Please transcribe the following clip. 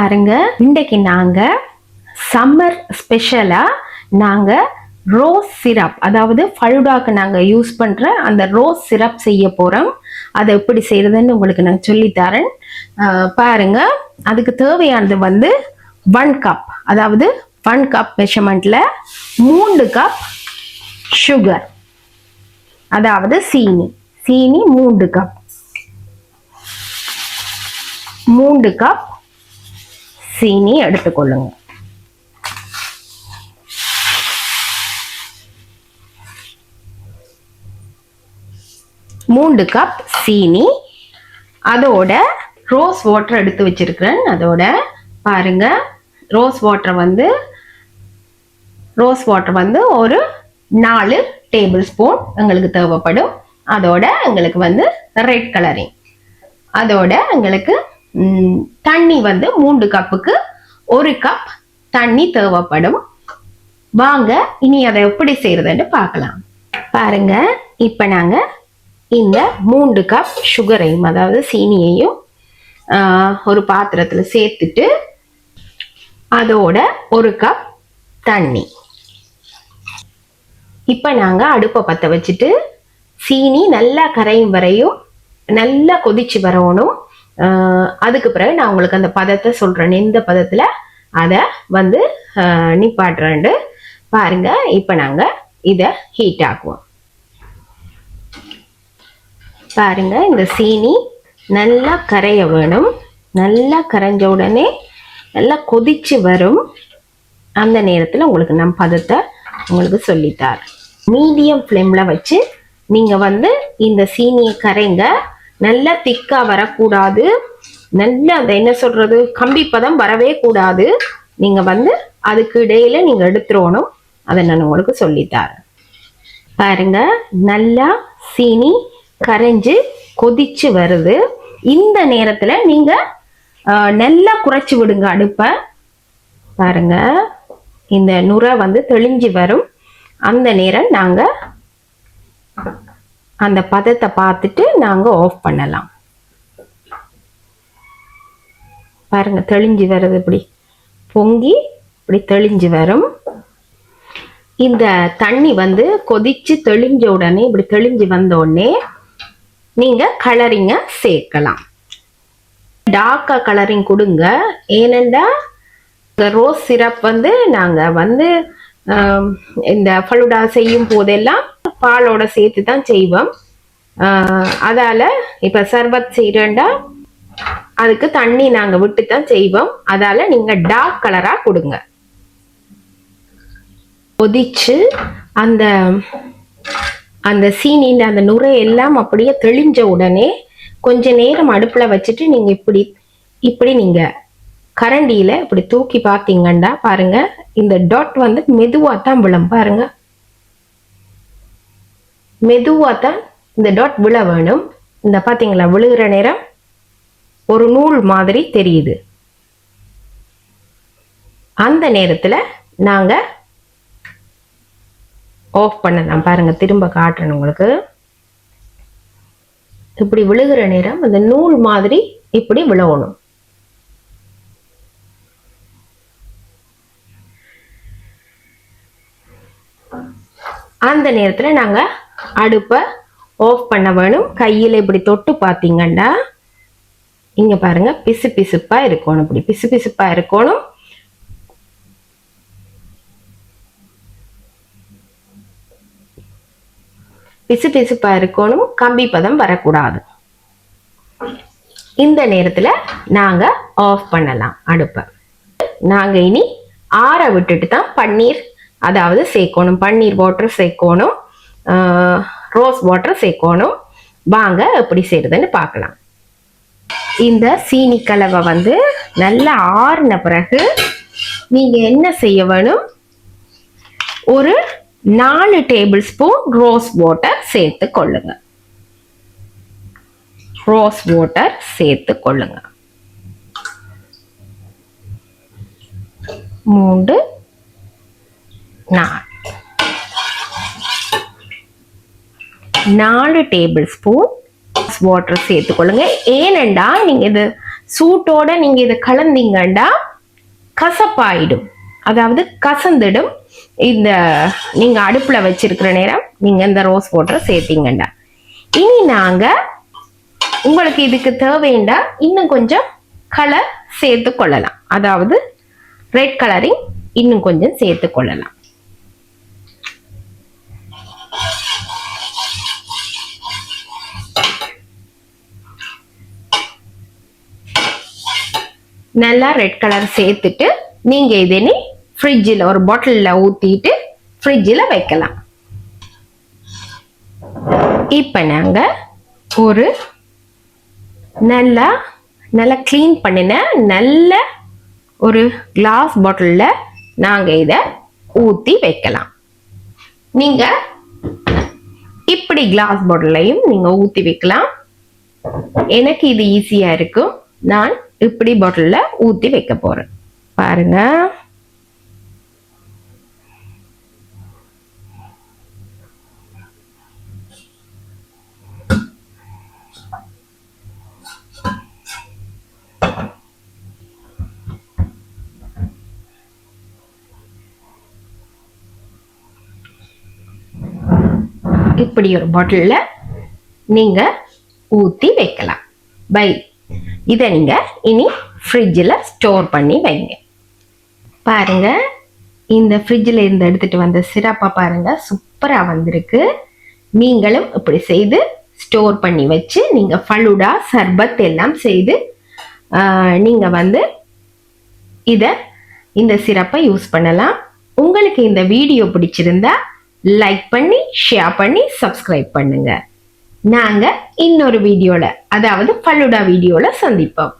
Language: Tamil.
பாருங்க, இன்றைக்கு நாங்க சம்மர் ஸ்பெஷலா நாங்க ரோஸ் சிரப், அதாவது ஃபலூடாக்கு நாங்க யூஸ் பண்ற அந்த ரோஸ் சிரப் செய்ய போறோம். அதை எப்படி செய்யறதுன்னு உங்களுக்கு நான் சொல்லித்தரேன். பாருங்க, அதுக்கு தேவையானது வந்து 1 கப், அதாவது 1 கப் மெஷர்மெண்ட்ல 3 கப் சுகர், அதாவது சீனி 3 கப், 3 கப் சீனி எடுத்துக்கொள்ளுங்க. மூன்று கப் சீனி, அதோட ரோஸ் வாட்டர் எடுத்து வச்சிருக்கிறேன். அதோட பாருங்க, ரோஸ் வாட்டர் வந்து ஒரு 4 டேபிள் ஸ்பூன் எங்களுக்கு தேவைப்படும். அதோட எங்களுக்கு வந்து ரெட் கலரிங், அதோட எங்களுக்கு தண்ணி வந்து 3 கப்புக்கு 1 கப் தண்ணி தேவைப்படும். வாங்க இனி அதை எப்படி செய்யறதுன்னு பார்க்கலாம். பாருங்க, இப்ப நாங்க இந்த 3 கப் சுகரையும், அதாவது சீனியையும் ஒரு பாத்திரத்துல சேர்த்துட்டு அதோட 1 கப் தண்ணி. இப்ப நாங்க அடுப்பை பத்த வச்சுட்டு சீனி நல்லா கரையும் வரையும் நல்லா கொதிச்சு வரணும். அதுக்கு பிறகு நான் உங்களுக்கு அந்த பதத்தை சொல்றேன், எந்த பதத்துல அதை வந்து நிப்பாட்டுறேன். பாருங்க, இப்ப நாங்க இத ஹீட் ஆக்குவோம். பாருங்க, இந்த சீனி நல்லா கரைய வேணும். நல்லா கரைஞ்ச உடனே நல்லா கொதிச்சு வரும். அந்த நேரத்துல உங்களுக்கு நான் பதத்தை உங்களுக்கு சொல்லித்தார். மீடியம் ஃப்ளேம்ல வச்சு நீங்க வந்து இந்த சீனியை கரைங்க. நல்லா திக்கா வரக்கூடாது, நல்லா அந்த என்ன சொல்றது கம்பி பதம் வரவே கூடாது. நீங்க வந்து அதுக்கு இடையில நீங்க எடுத்துடணும். அதை நான் உங்களுக்கு சொல்லித்தாரேன். பாருங்க, நல்லா சீனி கரைஞ்சு கொதிச்சு வருது. இந்த நேரத்துல நீங்க நல்லா குறைச்சு விடுங்க அடுப்பை. பாருங்க, இந்த நுரை வந்து தெளிஞ்சு வரும். அந்த நேரம் நாங்க அந்த பதத்தை பார்த்துட்டு நாங்க ஆஃப் பண்ணலாம். பாருங்க, தெளிஞ்சு வருது, இப்படி பொங்கி இப்படி தெளிஞ்சு வரும். இந்த தண்ணி வந்து கொதிச்சு தெளிஞ்ச உடனே, இப்படி தெளிஞ்சு வந்த உடனே நீங்க கலரிங்க சேர்க்கலாம். டார்க்கா கலரிங் கொடுங்க. ஏனென்றா ரோஸ் சிரப் வந்து நாங்க வந்து இந்த ஃபலூடா செய்யும் போதெல்லாம் பாலோட சேர்த்து தான் செய்வோம். அதால இப்ப சர்பத் செய்யறேன்டா அதுக்கு தண்ணி நாங்க விட்டு தான் செய்வோம். அதால நீங்க டார்க் கலரா கொடுங்க. கொதிச்சு அந்த அந்த சீனின் அந்த நுரை எல்லாம் அப்படியே தெளிஞ்ச உடனே கொஞ்ச நேரம் அடுப்புல வச்சுட்டு நீங்க இப்படி நீங்க கரண்டியில இப்படி தூக்கி பார்த்தீங்கன்னா பாருங்க, இந்த டாட் வந்து மெதுவா தான் விழும். பாருங்க, மெதுவா தான் இந்த டாட் விழ வேணும். இந்த பாத்தீங்களா, விழுகிற நேரம் ஒரு நூல் மாதிரி தெரியுது. அந்த நேரத்துல நாங்க ஆஃப் பண்ணலாம். பாருங்க, திரும்ப காட்டுறேன் உங்களுக்கு. இப்படி விழுகிற நேரம் அந்த நூல் மாதிரி இப்படி விழணும். அந்த நேரத்துல நாங்க அடுப்பை ஆஃப் பண்ண வேணும். கையில இப்படி தொட்டு பார்த்தீங்கன்னா இங்க பாருங்க, பிசு பிசுப்பா இருக்கணும். இப்படி பிசு பிசுப்பா இருக்கணும். பிசு பிசுப்பா இருக்கணும், கம்பி பதம் வரக்கூடாது. இந்த நேரத்துல நாங்க ஆஃப் பண்ணலாம் அடுப்பை. நாங்க இனி ஆற விட்டுட்டு தான் பன்னீர், அதாவது சேர்க்கணும். பன்னீர் வாட்டர் சேர்க்கணும், ரோஸ் வாட்டர் சேர்க்கணும். வாங்க எப்படி செய்யறதுன்னு பார்க்கலாம். இந்த சீனி கலவை வந்து நல்லா ஆறின பிறகு நீங்க என்ன செய்ய வேணும், ஒரு 4 டேபிள் ஸ்பூன் ரோஸ் வாட்டர் சேர்த்து கொள்ளுங்க. ரோஸ் வாட்டர் சேர்த்து கொள்ளுங்க. 3 4 டேபிள் ஸ்பூன் வாட்டர் சேர்த்துக்கொள்ளுங்க. ஏனெண்டா நீங்க இது சூட்டோட நீங்க இதை கலந்தீங்கண்டா கசப்பாயிடும், அதாவது கசந்துடும். இந்த நீங்க அடுப்புல வச்சிருக்கிற நேரம் நீங்க இந்த ரோஸ் வாட்டரை சேர்த்தீங்கண்டா. இனி நாங்க உங்களுக்கு இதுக்கு தேவைண்டா இன்னும் கொஞ்சம் கலர் சேர்த்து கொள்ளலாம், அதாவது ரெட் கலரிங் இன்னும் கொஞ்சம் சேர்த்து கொள்ளலாம். நல்லா ரெட் கலர் சேர்த்துட்டு நீங்க இதனை ஃப்ரிட்ஜில் ஒரு பாட்டிலில் ஊற்றிட்டு ஃப்ரிட்ஜில் வைக்கலாம். இப்போ நாங்கள் ஒரு நல்லா க்ளீன் பண்ணின நல்ல ஒரு கிளாஸ் பாட்டிலில் நாங்கள் இதை ஊற்றி வைக்கலாம். நீங்கள் இப்படி கிளாஸ் பாட்டிலையும் நீங்கள் ஊற்றி வைக்கலாம். எனக்கு இது ஈஸியாக இருக்கும், நான் இப்படி பாட்டிலில் ஊற்றி வைக்க போகிறேன். பாருங்க, இப்படி ஒரு பாட்டில்ல நீங்க ஊத்தி வைக்கலாம். இதை நீங்க இனி ஃப்ரிட்ஜில் ஸ்டோர் பண்ணி வைங்க. பாருங்க, இந்த ஃப்ரிட்ஜில் இருந்து எடுத்துட்டு வந்த சிரப்பா பாருங்க சூப்பரா வந்திருக்கு. நீங்களும் இப்படி செய்து ஸ்டோர் பண்ணி வச்சு நீங்க ஃபலூடா சர்பத் எல்லாம் செய்து நீங்க இந்த சிரப்பை யூஸ் பண்ணலாம். உங்களுக்கு இந்த வீடியோ பிடிச்சிருந்தா லைக் பண்ணி ஷேர் பண்ணி சப்ஸ்கிரைப் பண்ணுங்க. நாங்க இன்னொரு வீடியோல, அதாவது ஃபலூடா வீடியோல சந்திப்போம்.